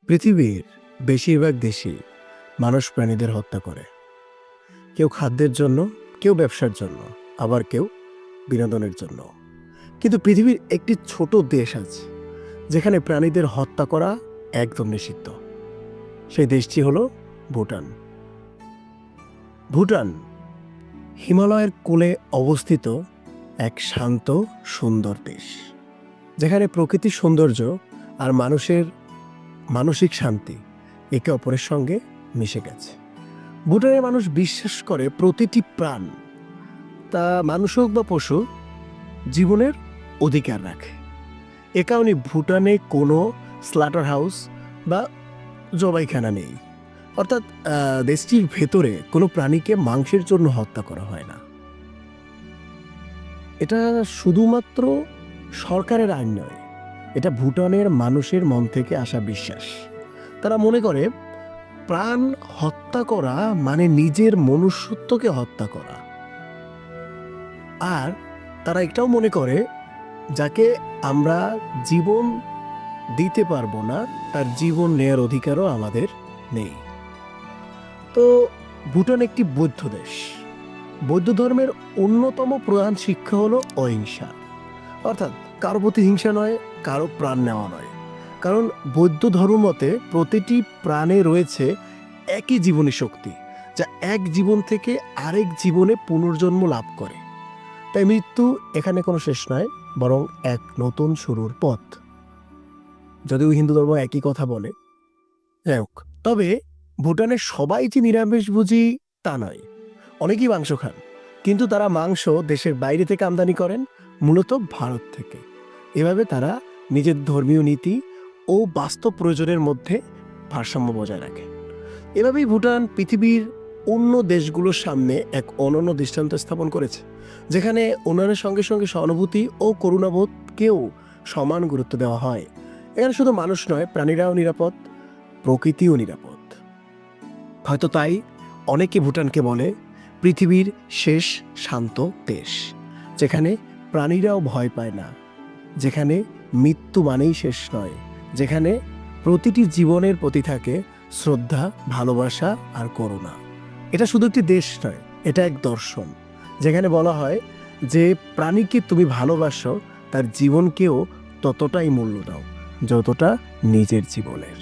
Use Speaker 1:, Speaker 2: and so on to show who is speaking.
Speaker 1: পৃথিবীর বেশিরভাগ দেশেই মানুষ প্রাণীদের হত্যা করে। কেউ খাদ্যের জন্য, কেউ ব্যবসার জন্য, আবার কেউ বিনোদনের জন্য। কিন্তু পৃথিবীর একটি ছোট দেশ আছে যেখানে প্রাণীদের হত্যা করা একদম নিষিদ্ধ। সেই দেশটি হলো ভুটান। ভুটান হিমালয়ের কোলে অবস্থিত এক শান্ত সুন্দর দেশ, যেখানে প্রকৃতির সৌন্দর্য আর মানুষের মানসিক শান্তি একে অপরের সঙ্গে মিশে গেছে। ভুটানের মানুষ বিশ্বাস করে প্রতিটি প্রাণ, তা মানুষ হোক বা পশু, জীবনের অধিকার রাখে। এ কারণে ভুটানে কোনো স্লাটার হাউস বা জবাইখানা নেই, অর্থাৎ দেশটির ভেতরে কোনো প্রাণীকে মাংসের জন্য হত্যা করা হয় না। এটা শুধুমাত্র সরকারের আইন নয়, এটা ভুটানের মানুষের মন থেকে আসা বিশ্বাস। তারা মনে করে প্রাণ হত্যা করা মানে নিজের মনুষ্যত্বকে হত্যা করা। আর তারা এটাও মনে করে যাকে আমরা জীবন দিতে পারবো না, তার জীবন নেয়ার অধিকারও আমাদের নেই। তো ভুটান একটি বৌদ্ধ দেশ। বৌদ্ধ ধর্মের অন্যতম প্রধান শিক্ষা হলো অহিংসা, অর্থাৎ কারো প্রতি হিংসা নয়, কারো প্রাণ নেওয়া নয়। কারণ বৌদ্ধ ধর্ম মতে প্রতিটি প্রাণে রয়েছে একই জীবনী শক্তি, যা এক জীবন থেকে আরেক জীবনে পুনর্জন্ম লাভ করে। তাই মৃত্যু এখানে কোনো শেষ নয়, বরং এক নতুন শুরুর পথ। যদিও হিন্দু ধর্ম একই কথা বলে, যাই হোক। তবে ভুটানের সবাই যে নিরামিষভোজী তা নয়, অনেকেই মাংস খান, কিন্তু তারা মাংস দেশের বাইরে থেকে আমদানি করেন, মূলত ভারত থেকে। এভাবে তারা নিজের ধর্মীয় নীতি ও বাস্তব প্রয়োজনের মধ্যে ভারসাম্য বজায় রাখে। এভাবেই ভুটান পৃথিবীর অন্য দেশগুলোর সামনে এক অনন্য দৃষ্টান্ত স্থাপন করেছে, যেখানে উন্নয়নের সঙ্গে সঙ্গে সহানুভূতি ও করুণাবোধকেও সমান গুরুত্ব দেওয়া হয়। এখানে শুধু মানুষ নয়, প্রাণীরাও নিরাপদ, প্রকৃতিও নিরাপদ। হয়তো তাই অনেকে ভুটানকে বলে পৃথিবীর শেষ শান্ত দেশ, যেখানে প্রাণীরাও ভয় পায় না, যেখানে মৃত্যু মানেই শেষ নয়, যেখানে প্রতিটি জীবনের প্রতি থাকে শ্রদ্ধা, ভালোবাসা আর করুণা। এটা শুধু একটি দেশ নয়, এটা এক দর্শন, যেখানে বলা হয় যে প্রাণীকে তুমি ভালোবাসো, তার জীবনকেও ততটাই মূল্য দাও যতটা নিজের জীবনের।